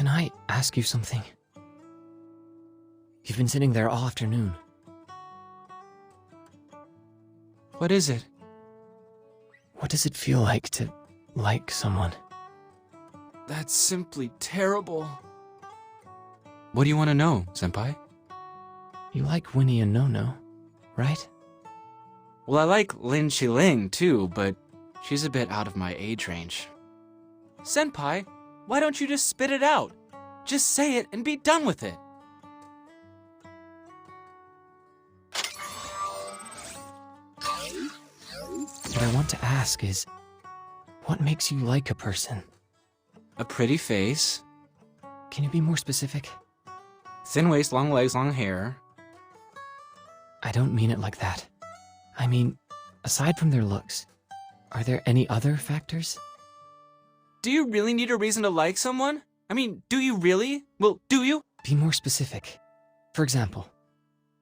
Can I ask you something? You've been sitting there all afternoon. What is it? What does it feel like to like someone? That's simply terrible. What do you want to know, Senpai? You like Winnie and No-No, right? Well, I like Lin Qiling too, but she's a bit out of my age range. Senpai, why don't you just spit it out? Just say it and be done with it. What I want to ask is, what makes you like a person? A pretty face. Can you be more specific? Thin waist, long legs, long hair. I don't mean it like that. I mean, aside from their looks, are there any other factors? Do you really need a reason to like someone? I mean, do you really? Well, do you? Be more specific. For example,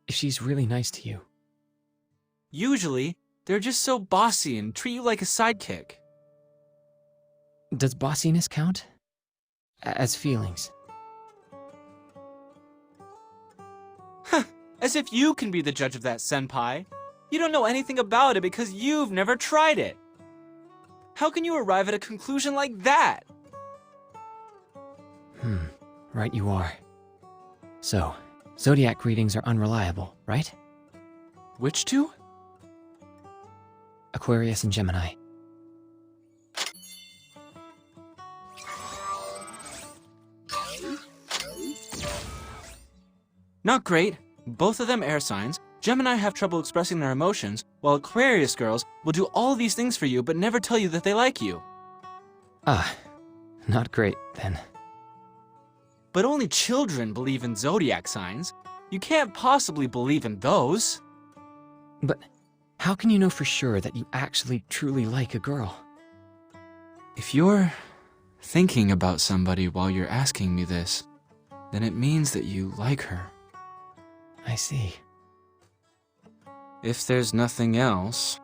if she's really nice to you. Usually, they're just so bossy and treat you like a sidekick. Does bossiness count? As feelings? Huh, as if you can be the judge of that, Senpai. You don't know anything about it because you've never tried it. How can you arrive at a conclusion like that? Right you are. So, zodiac readings are unreliable, right? Which two? Aquarius and Gemini. Not great. Both of them air signs. Gemini have trouble expressing their emotions, while Aquarius girls will do all these things for you but never tell you that they like you. Ah, not great then. But only children believe in zodiac signs. You can't possibly believe in those. But how can you know for sure that you actually truly like a girl? If you're thinking about somebody while you're asking me this, then it means that you like her. I see. If there's nothing else...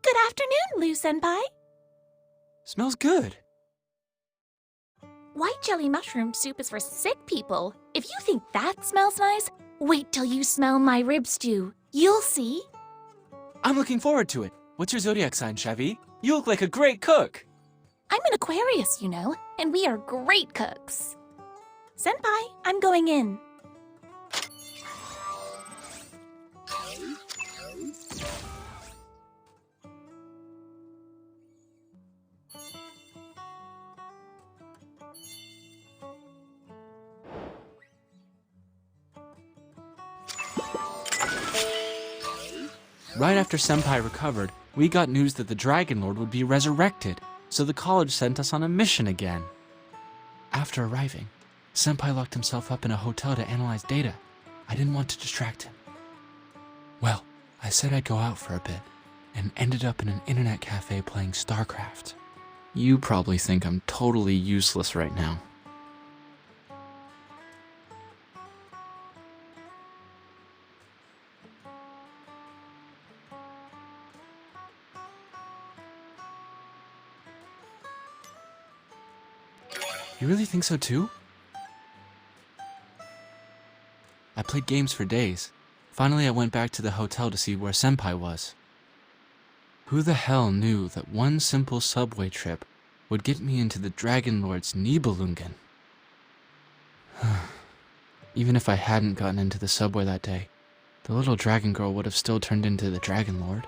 Good afternoon, Lou-senpai. Smells good. White jelly mushroom soup is for sick people. If you think that smells nice, wait till you smell my rib stew. You'll see. I'm looking forward to it. What's your zodiac sign, Chevy? You look like a great cook. I'm an Aquarius, you know, and we are great cooks. Senpai, I'm going in. Right after Senpai recovered, we got news that the Dragon Lord would be resurrected, so the college sent us on a mission again. After arriving, Senpai locked himself up in a hotel to analyze data. I didn't want to distract him. Well, I said I'd go out for a bit, and ended up in an internet cafe playing StarCraft. You probably think I'm totally useless right now. You really think so too? I played games for days. Finally, I went back to the hotel to see where Senpai was. Who the hell knew that one simple subway trip would get me into the Dragon Lord's Nibelungen? Even if I hadn't gotten into the subway that day, the little dragon girl would have still turned into the Dragon Lord.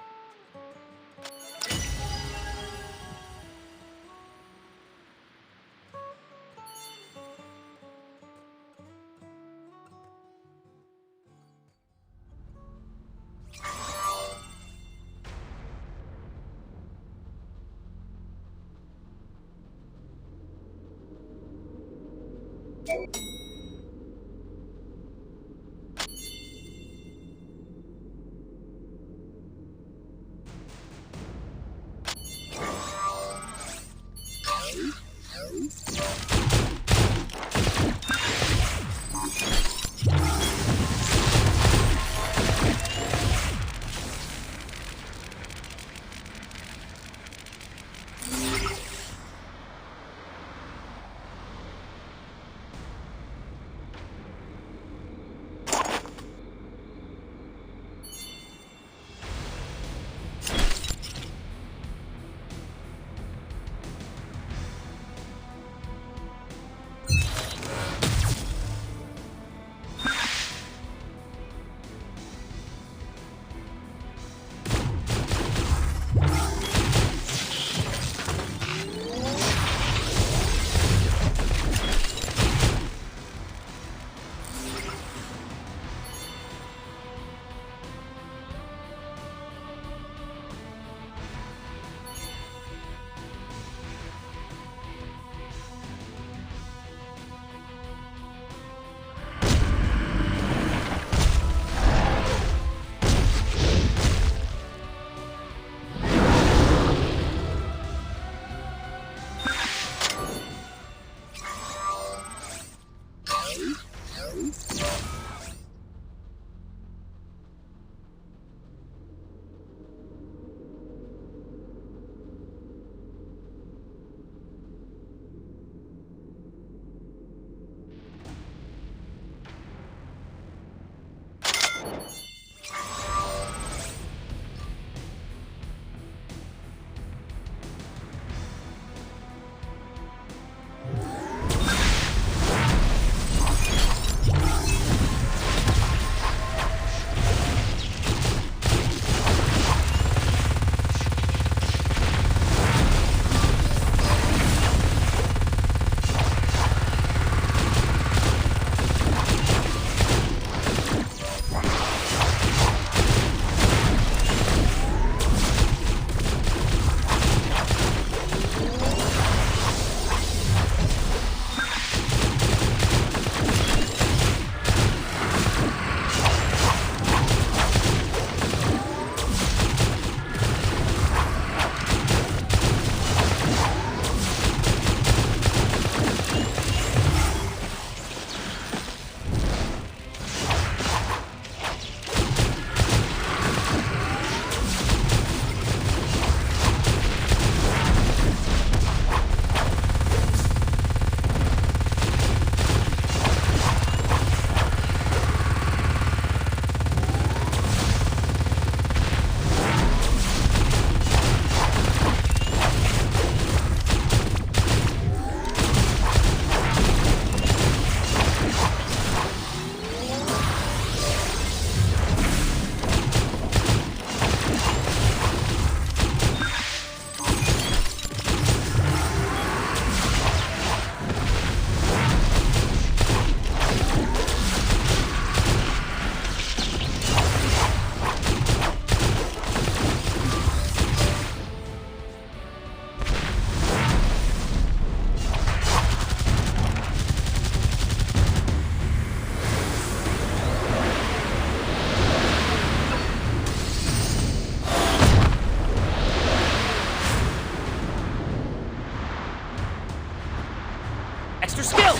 Extra skill!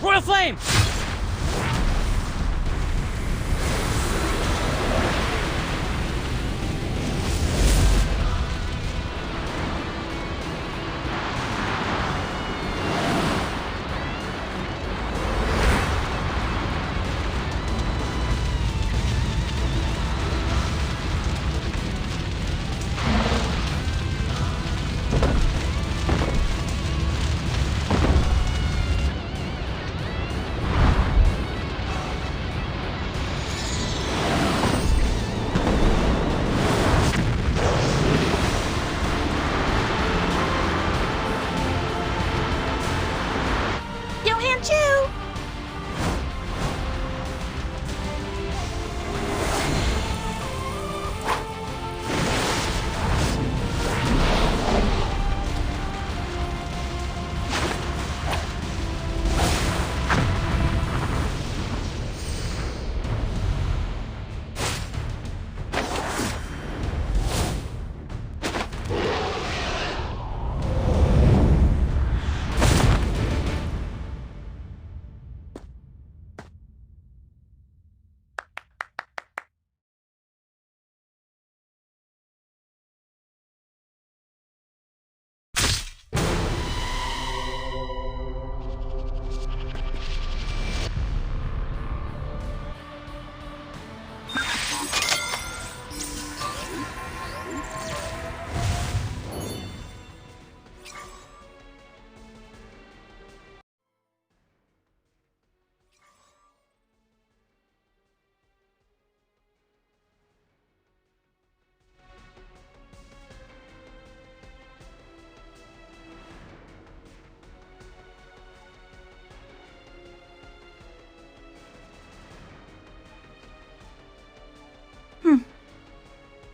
Royal Flame!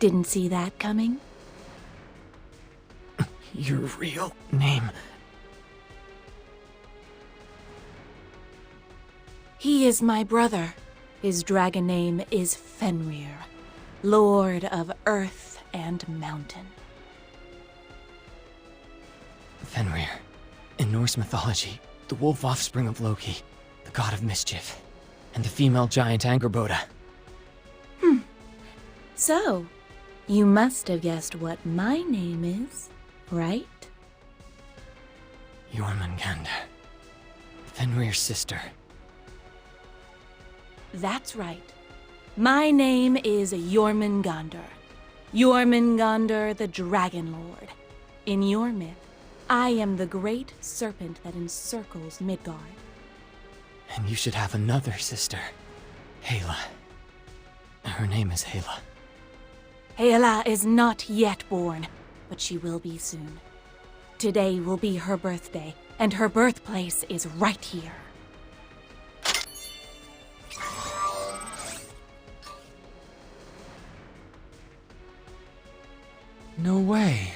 Didn't see that coming. Your real name. He is my brother. His dragon name is Fenrir, Lord of Earth and Mountain. Fenrir. In Norse mythology, the wolf offspring of Loki, the god of mischief, and the female giant Angerboda. So, you must have guessed what my name is, right? Jormungandr. Fenrir's sister. That's right. My name is Jormungandr. Jormungandr the Dragon Lord. In your myth, I am the great serpent that encircles Midgard. And you should have another sister. Hela. Her name is Hela. Hela is not yet born, but she will be soon. Today will be her birthday, and her birthplace is right here. No way.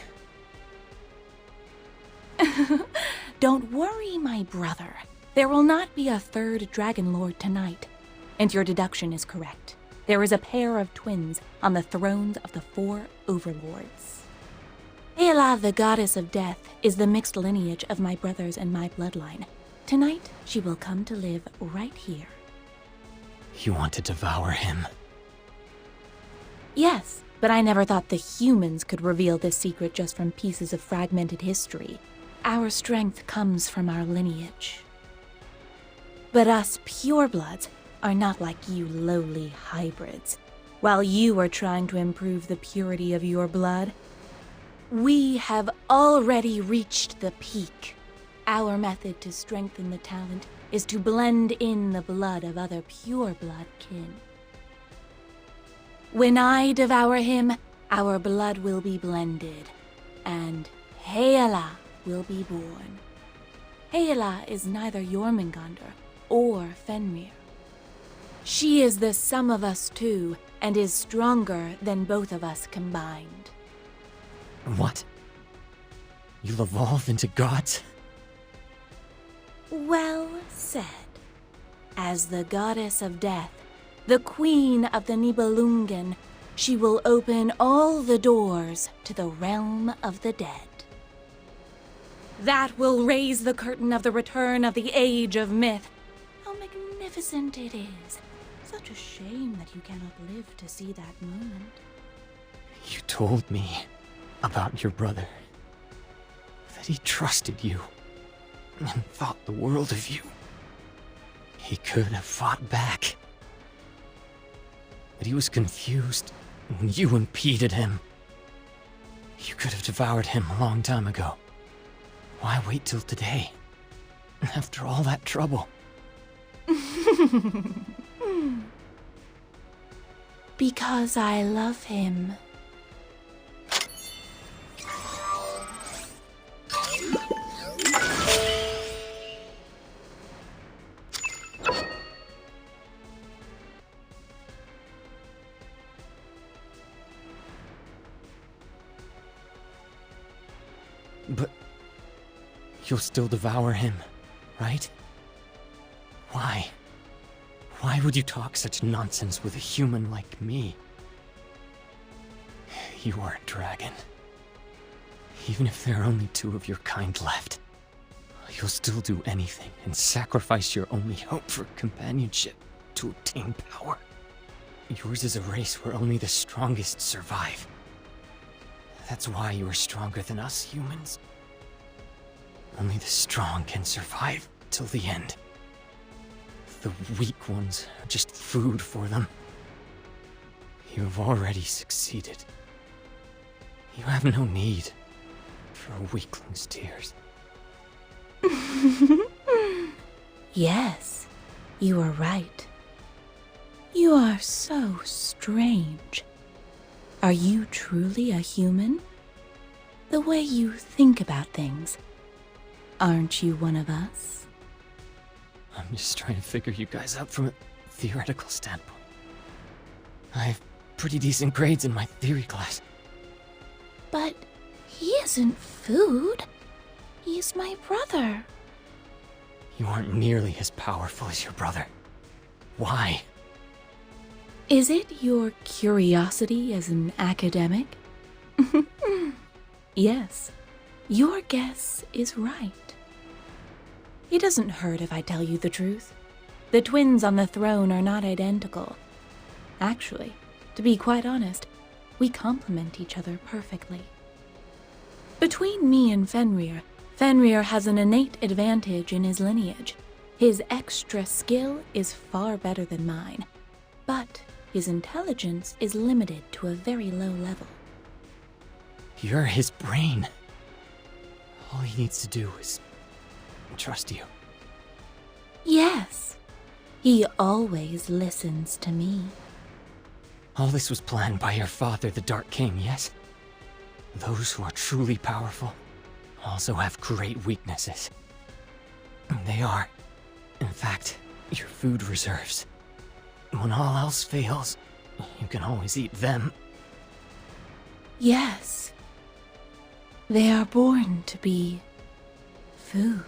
Don't worry, my brother. There will not be a third Dragon Lord tonight. And your deduction is correct. There is a pair of twins on the thrones of the 4 overlords. Hela, the goddess of death, is the mixed lineage of my brothers and my bloodline. Tonight, she will come to live right here. You want to devour him? Yes, but I never thought the humans could reveal this secret just from pieces of fragmented history. Our strength comes from our lineage. But us purebloods are not like you lowly hybrids. While you are trying to improve the purity of your blood, we have already reached the peak. Our method to strengthen the talent is to blend in the blood of other pureblood kin. When I devour him, our blood will be blended, and Hela will be born. Hela is neither Jormungandr or Fenrir. She is the sum of us two, and is stronger than both of us combined. What? You'll evolve into gods? Well said. As the goddess of death, the queen of the Nibelungen, she will open all the doors to the realm of the dead. That will raise the curtain of the return of the Age of Myth. How magnificent it is. Such a shame that you cannot live to see that moment. You told me about your brother. That he trusted you and thought the world of you. He could have fought back. But he was confused when you impeded him. You could have devoured him a long time ago. Why wait till today? After all that trouble. Because I love him. But you'll still devour him, right? Why? Why would you talk such nonsense with a human like me? You are a dragon. Even if there are only 2 of your kind left, you'll still do anything and sacrifice your only hope for companionship to obtain power. Yours is a race where only the strongest survive. That's why you are stronger than us humans. Only the strong can survive till the end. The weak ones are just food for them. You have already succeeded. You have no need for a weakling's tears. Yes, you are right. You are so strange. Are you truly a human? The way you think about things. Aren't you one of us? I'm just trying to figure you guys out from a theoretical standpoint. I have pretty decent grades in my theory class. But he isn't food. He's my brother. You aren't nearly as powerful as your brother. Why? Is it your curiosity as an academic? Yes, your guess is right. It doesn't hurt if I tell you the truth. The twins on the throne are not identical. Actually, to be quite honest, we complement each other perfectly. Between me and Fenrir, Fenrir has an innate advantage in his lineage. His extra skill is far better than mine, but his intelligence is limited to a very low level. You're his brain. All he needs to do is trust you. Yes, he always listens to me. All this was planned by your father, the Dark King, yes? Those who are truly powerful also have great weaknesses. They are, in fact, your food reserves. When all else fails, you can always eat them. Yes, they are born to be food.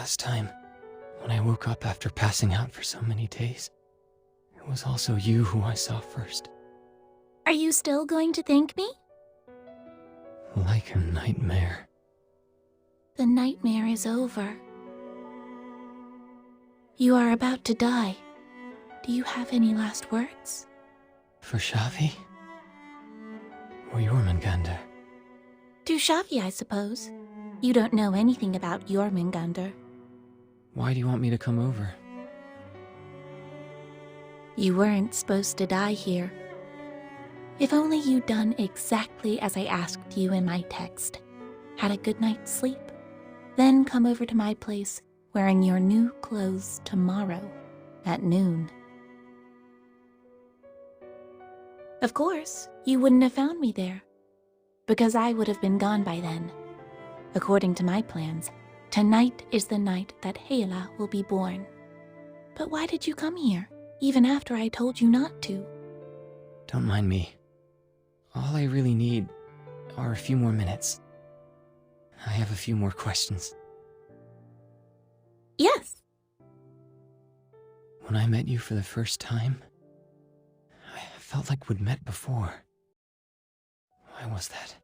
Last time, when I woke up after passing out for so many days, it was also you who I saw first. Are you still going to thank me? Like a nightmare. The nightmare is over. You are about to die. Do you have any last words? For Shavi? Or Jormungandr? To Shavi, I suppose. You don't know anything about Jormungandr. Why do you want me to come over? You weren't supposed to die here. If only you'd done exactly as I asked you in my text. Had a good night's sleep. Then come over to my place wearing your new clothes tomorrow at noon. Of course, you wouldn't have found me there, because I would have been gone by then. According to my plans, tonight is the night that Heila will be born. But why did you come here, even after I told you not to? Don't mind me. All I really need are a few more minutes. I have a few more questions. Yes. When I met you for the first time, I felt like we'd met before. Why was that?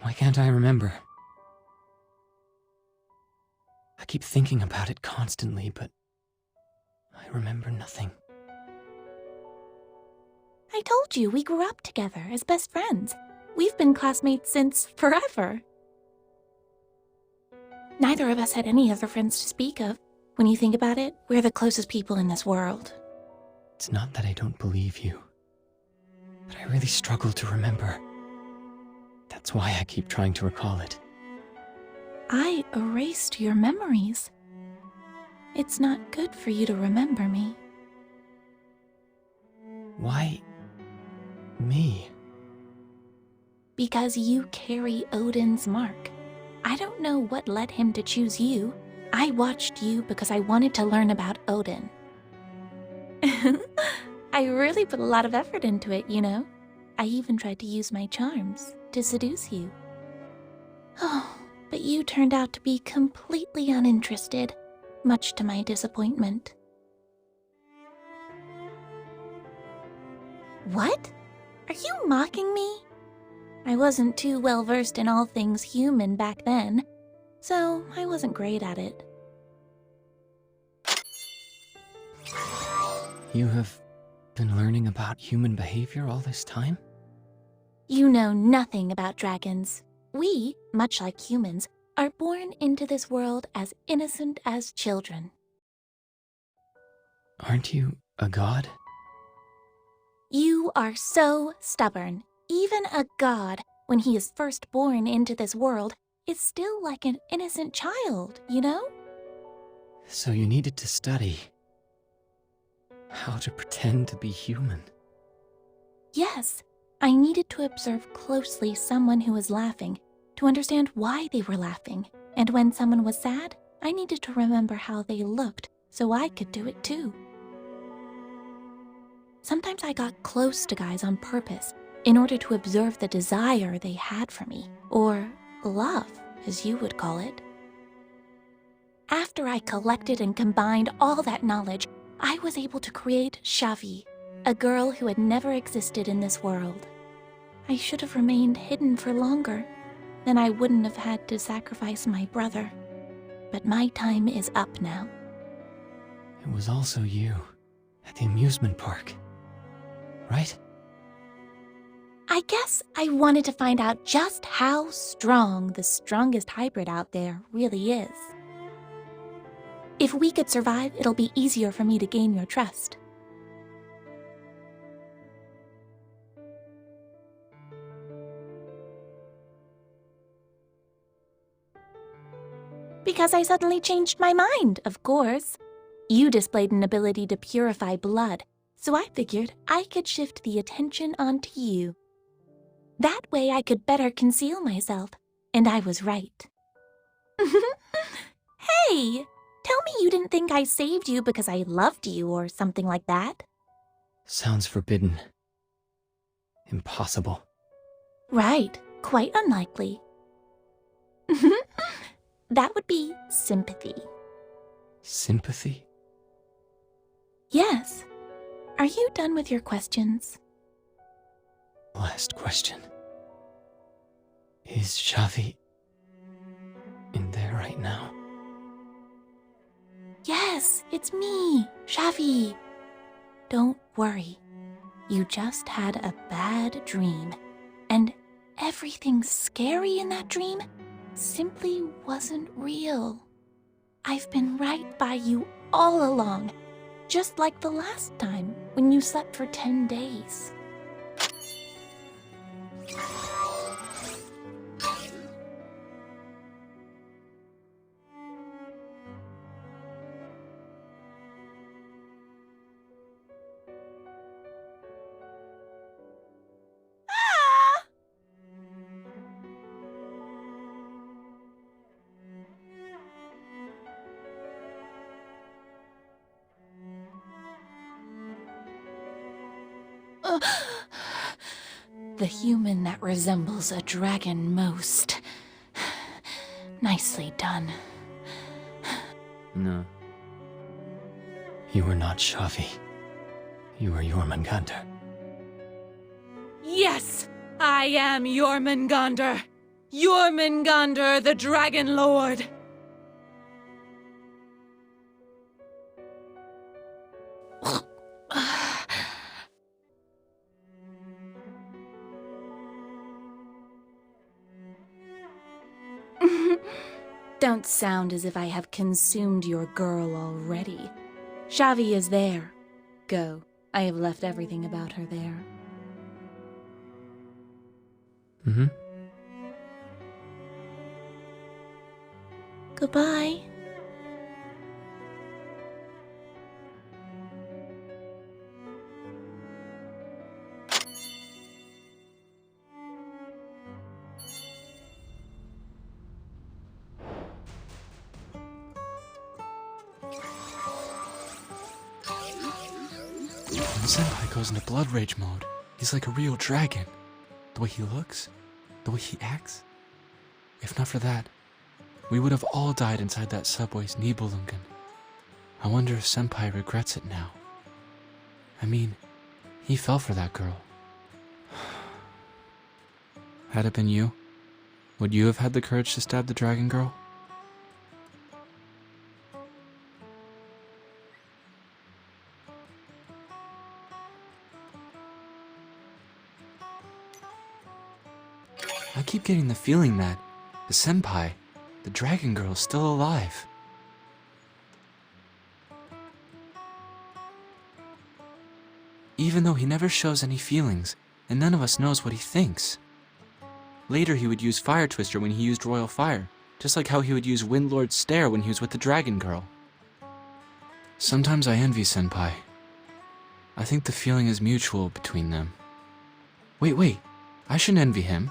Why can't I remember? I keep thinking about it constantly, but I remember nothing. I told you we grew up together as best friends. We've been classmates since forever. Neither of us had any other friends to speak of. When you think about it, we're the closest people in this world. It's not that I don't believe you, but I really struggle to remember. That's why I keep trying to recall it. I erased your memories. It's not good for you to remember me. Why me? Because you carry Odin's mark. I don't know what led him to choose you. I watched you because I wanted to learn about Odin. I really put a lot of effort into it, you know. I even tried to use my charms to seduce you. Oh, but you turned out to be completely uninterested, much to my disappointment. What? Are you mocking me? I wasn't too well versed in all things human back then, so I wasn't great at it. You have been learning about human behavior all this time? You know nothing about dragons. We, much like humans, are born into this world as innocent as children. Aren't you a god? You are so stubborn. Even a god, when he is first born into this world, is still like an innocent child, you know? So you needed to study how to pretend to be human. Yes, I needed to observe closely someone who was laughing, to understand why they were laughing, and when someone was sad, I needed to remember how they looked so I could do it too. Sometimes I got close to guys on purpose, in order to observe the desire they had for me, or love, as you would call it. After I collected and combined all that knowledge, I was able to create Shavi, a girl who had never existed in this world. I should have remained hidden for longer, then I wouldn't have had to sacrifice my brother. But my time is up now. It was also you, at the amusement park, right? I guess I wanted to find out just how strong the strongest hybrid out there really is. If we could survive, it'll be easier for me to gain your trust. Because I suddenly changed my mind, of course. You displayed an ability to purify blood, so I figured I could shift the attention onto you. That way I could better conceal myself, and I was right. Hey! Tell me you didn't think I saved you because I loved you or something like that. Sounds forbidden. Impossible. Right, quite unlikely. That would be sympathy. Sympathy? Yes. Are you done with your questions? Last question. Is Xavi in there right now? Yes, it's me, Xavi. Don't worry. You just had a bad dream, and everything scary in that dream simply wasn't real. I've been right by you all along, just like the last time when you slept for 10 days. The human that resembles a dragon most. Nicely done. No. You are not Xavi. You are Jormungandr. Yes, I am Jormungandr. Jormungandr, the Dragon Lord. Don't sound as if I have consumed your girl already. Xavi is there. Go. I have left everything about her there. Mm-hmm. Goodbye. When Senpai goes into blood rage mode, he's like a real dragon. The way he looks, the way he acts. If not for that, we would have all died inside that subway's Nibelungen. I wonder if Senpai regrets it now. I mean, he fell for that girl. Had it been you, would you have had the courage to stab the dragon girl? I keep getting the feeling that the senpai, the dragon girl, is still alive. Even though he never shows any feelings, and none of us knows what he thinks. Later he would use Fire Twister when he used Royal Fire, just like how he would use Windlord's Stare when he was with the dragon girl. Sometimes I envy senpai. I think the feeling is mutual between them. Wait, I shouldn't envy him.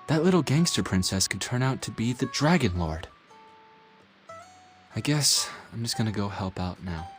That little gangster princess could turn out to be the Dragon Lord. I guess I'm just gonna go help out now.